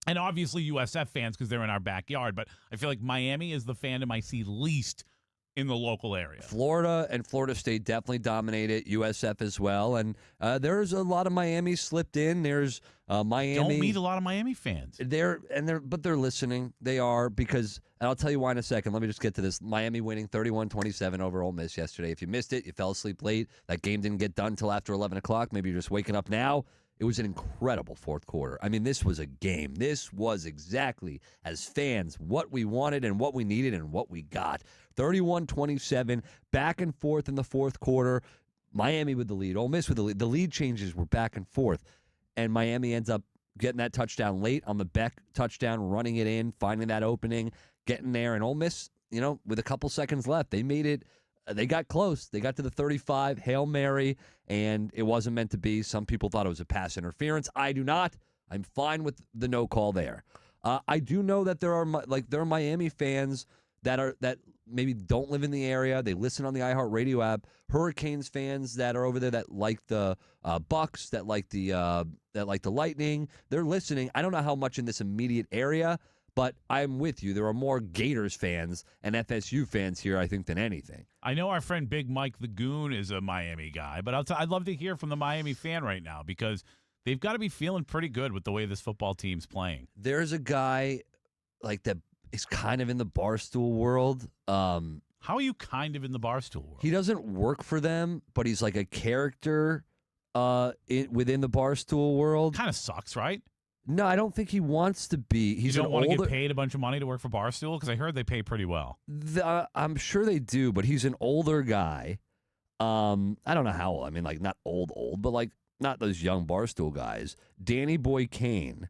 And obviously USF fans because they're in our backyard. But I feel like Miami is the fandom I see least in the local area. Florida and Florida State definitely dominated, USF as well. And there's a lot of Miami slipped in. There's Miami. Don't meet a lot of Miami fans. But they're listening. They are because, and I'll tell you why in a second. Let me just get to this. Miami winning 31-27 over Ole Miss yesterday. If you missed it, you fell asleep late. That game didn't get done until after 11 o'clock. Maybe you're just waking up now. It was an incredible fourth quarter. I mean, this was a game. This was exactly, as fans, what we wanted and what we needed and what we got. 31-27, back and forth in the fourth quarter. Miami with the lead, Ole Miss with the lead. The lead changes were back and forth. And Miami ends up getting that touchdown late on the Beck touchdown, running it in, finding that opening, getting there. And Ole Miss, with a couple seconds left, they made it. They got close. They got to the 35, Hail Mary, and it wasn't meant to be. Some people thought it was a pass interference. I do not. I'm fine with the no call there. I do know that there are Miami fans that maybe don't live in the area. They listen on the iHeartRadio app. Hurricanes fans that are over there that like the Bucks, that like the Lightning. They're listening. I don't know how much in this immediate area, but I'm with you. There are more Gators fans and FSU fans here, I think, than anything. I know our friend Big Mike the Goon is a Miami guy, but I'd love to hear from the Miami fan right now because they've got to be feeling pretty good with the way this football team's playing. There's a guy like that is kind of in the Barstool world. How are you kind of in the Barstool world? He doesn't work for them, but he's like a character within the Barstool world. Kind of sucks, right? No, I don't think he wants to be. You don't want to get paid a bunch of money to work for Barstool? Because I heard they pay pretty well. I'm sure they do, but he's an older guy. I don't know how old. I mean, like, not old, but like not those young Barstool guys. Danny Boy Kane.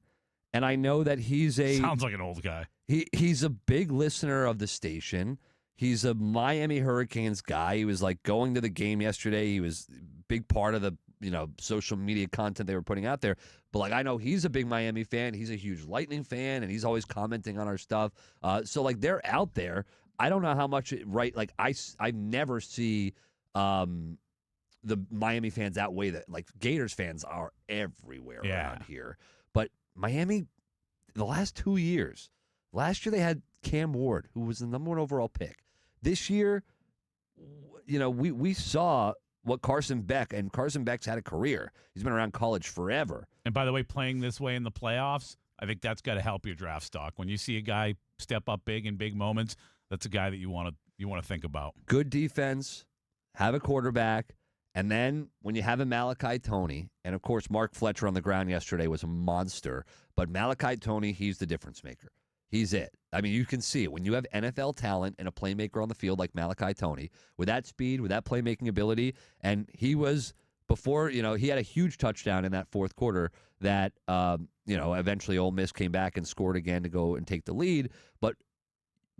And I know that sounds like an old guy. He's a big listener of the station. He's a Miami Hurricanes guy. He was like going to the game yesterday. He was a big part of the social media content they were putting out there. But like I know he's a big Miami fan. He's a huge Lightning fan, and he's always commenting on our stuff. So like they're out there. I don't know how much like I never see the Miami fans outweigh that. Like Gators fans are everywhere around here. But Miami, the last 2 years, last year they had Cam Ward, who was the number 1 overall pick. This year, we saw what Carson Beck's had a career. He's been around college forever. And by the way, playing this way in the playoffs, I think that's got to help your draft stock. When you see a guy step up big in big moments, that's a guy that you want to think about. Good defense, have a quarterback, and then when you have a Malachi Toney, and of course Mark Fletcher on the ground yesterday was a monster, but Malachi Toney, he's the difference maker. He's it. I mean, you can see it. When you have NFL talent and a playmaker on the field like Malachi Toney, with that speed, with that playmaking ability, and he was, before, he had a huge touchdown in that fourth quarter that, eventually Ole Miss came back and scored again to go and take the lead. But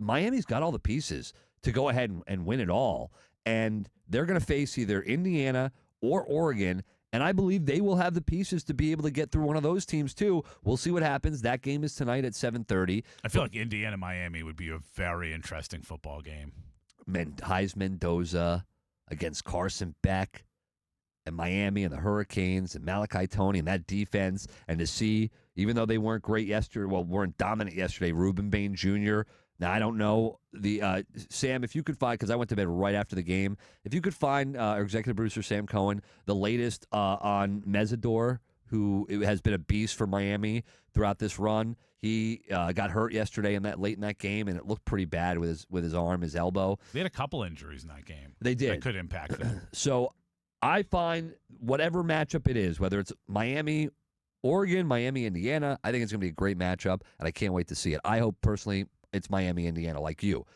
Miami's got all the pieces to go ahead and win it all. And they're going to face either Indiana or Oregon. And I believe they will have the pieces to be able to get through one of those teams, too. We'll see what happens. That game is tonight at 7:30. I feel like Indiana-Miami would be a very interesting football game. Heisman Mendoza against Carson Beck and Miami and the Hurricanes and Malachi Toney and that defense. And to see, even though they weren't great yesterday, weren't dominant yesterday, Reuben Bain Jr., now, I don't know, Sam, if you could find, because I went to bed right after the game, if you could find our executive producer, Sam Cohen, the latest on Mesidor, who has been a beast for Miami throughout this run. He got hurt yesterday late in that game, and it looked pretty bad with his arm, his elbow. They had a couple injuries in that game. They did. That could impact them. So I find whatever matchup it is, whether it's Miami, Oregon, Miami, Indiana, I think it's going to be a great matchup, and I can't wait to see it. I hope, personally, it's Miami, Indiana, like you.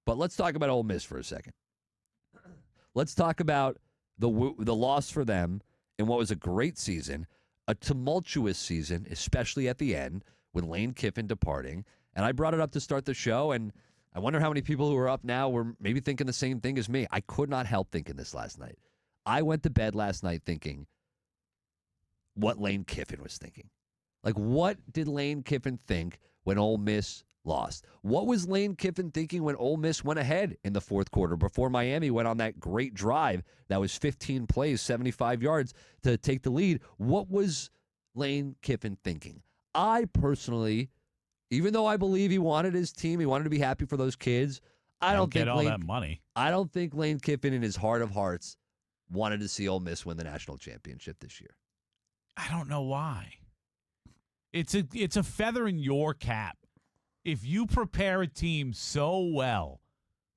But let's talk about Ole Miss for a second. Let's talk about the loss for them in what was a great season, a tumultuous season, especially at the end, with Lane Kiffin departing. And I brought it up to start the show, and I wonder how many people who are up now were maybe thinking the same thing as me. I could not help thinking this last night. I went to bed last night thinking what Lane Kiffin was thinking. Like, what did Lane Kiffin think when Ole Miss lost? What was Lane Kiffin thinking when Ole Miss went ahead in the fourth quarter before Miami went on that great drive that was 15 plays, 75 yards to take the lead? What was Lane Kiffin thinking? I personally Even though I believe he wanted his team, he wanted to be happy for those kids. I don't get think all that money. I don't think Lane Kiffin, in his heart of hearts, wanted to see Ole Miss win the national championship this year. I don't know why. It's a feather in your cap. If you prepare a team so well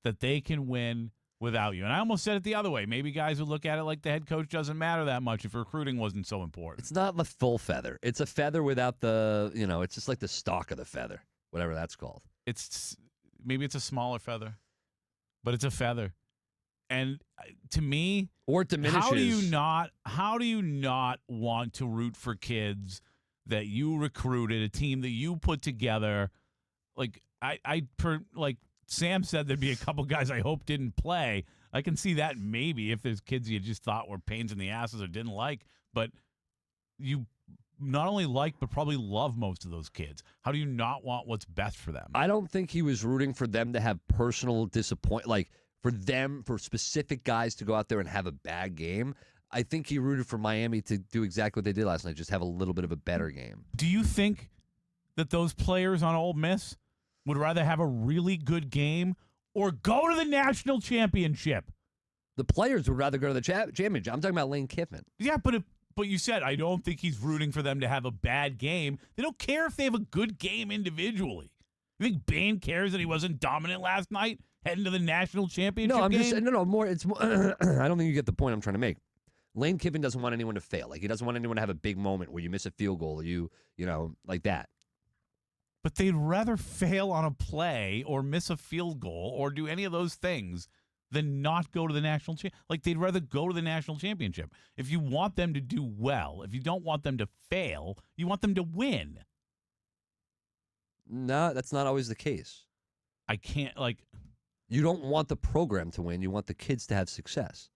that they can win without you. And I almost said it the other way. Maybe guys would look at it like the head coach doesn't matter that much if recruiting wasn't so important. It's not the full feather. It's a feather without the, it's just like the stalk of the feather, whatever that's called. Maybe it's a smaller feather, but it's a feather. And to me, or it diminishes. How do you not want to root for kids that you recruited, a team that you put together? Like like Sam said, there'd be a couple guys I hope didn't play. I can see that maybe if there's kids you just thought were pains in the asses or didn't like, but you not only like but probably love most of those kids. How do you not want what's best for them? I don't think he was rooting for them to have personal disappointment, like for specific guys to go out there and have a bad game. I think he rooted for Miami to do exactly what they did last night, just have a little bit of a better game. Do you think that those players on Ole Miss would rather have a really good game or go to the national championship? The players would rather go to the championship. I'm talking about Lane Kiffin. Yeah, but you said I don't think he's rooting for them to have a bad game. They don't care if they have a good game individually. You think Bain cares that he wasn't dominant last night heading to the national championship game? More. It's more. I don't think you get the point I'm trying to make. Lane Kiffin doesn't want anyone to fail. Like, he doesn't want anyone to have a big moment where you miss a field goal or like that. But they'd rather fail on a play or miss a field goal or do any of those things than not go to the national championship. Like, they'd rather go to the national championship. If you want them to do well, if you don't want them to fail, you want them to win. No, that's not always the case. I can't, You don't want the program to win. You want the kids to have success.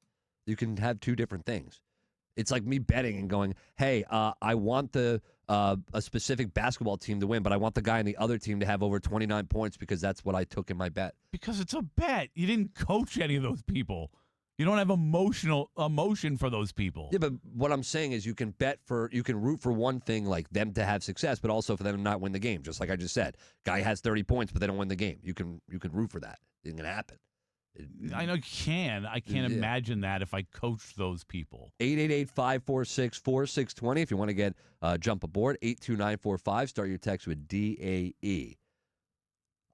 You can have two different things. It's like me betting and going, hey, I want a specific basketball team to win, but I want the guy on the other team to have over 29 points because that's what I took in my bet. Because it's a bet. You didn't coach any of those people. You don't have emotion for those people. Yeah, but what I'm saying is you can root for one thing, like them to have success, but also for them to not win the game. Just like I just said, guy has 30 points, but they don't win the game. You can root for that. It's gonna happen. I know you can. I can't imagine that if I coached those people. 888-546-4620 if you want to get jump aboard. 82945. Start your text with DAE.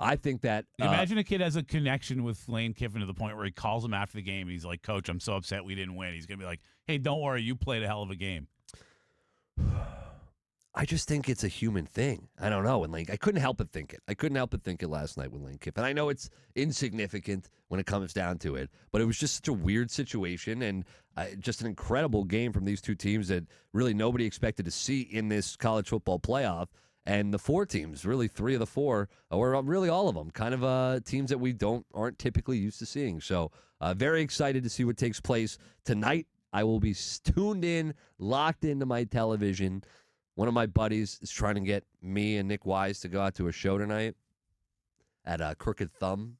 I think that... imagine a kid has a connection with Lane Kiffin to the point where he calls him after the game. He's like, Coach, I'm so upset we didn't win. He's going to be like, hey, don't worry. You played a hell of a game. I just think it's a human thing. I don't know. And I couldn't help but think it. I couldn't help but think it last night with Lane Kiffin. I know it's insignificant when it comes down to it, but it was just such a weird situation and just an incredible game from these two teams that really nobody expected to see in this college football playoff. And the four teams, really three of the four, or really all of them, kind of teams that we aren't typically used to seeing. So very excited to see what takes place tonight. I will be tuned in, locked into my television. One of my buddies is trying to get me and Nick Wise to go out to a show tonight at Crooked Thumb.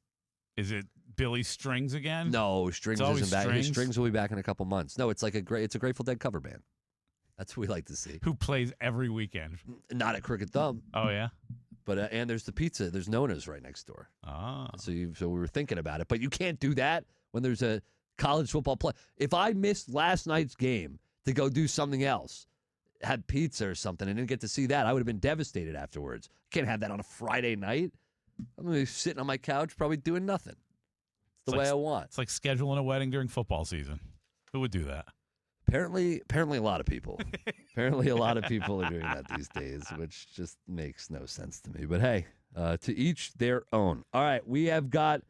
Is it Billy Strings again? No, Strings isn't back. Strings? Strings will be back in a couple months. No, it's like it's a Grateful Dead cover band. That's what we like to see. Who plays every weekend? Not at Crooked Thumb. Oh, yeah? But and there's the pizza. There's Nona's right next door. Oh. So we were thinking about it. But you can't do that when there's a college football play. If I missed last night's game to go do something else, had pizza or something, and didn't get to see that, I would have been devastated afterwards. Can't have that on a Friday night. I'm going to be sitting on my couch probably doing nothing. It's the way I want. It's like scheduling a wedding during football season. Who would do that? Apparently a lot of people. Apparently a lot of people are doing that these days, which just makes no sense to me. But hey, to each their own. All right, we have got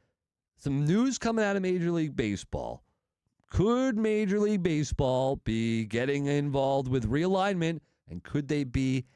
some news coming out of Major League Baseball. Could Major League Baseball be getting involved with realignment, and could they be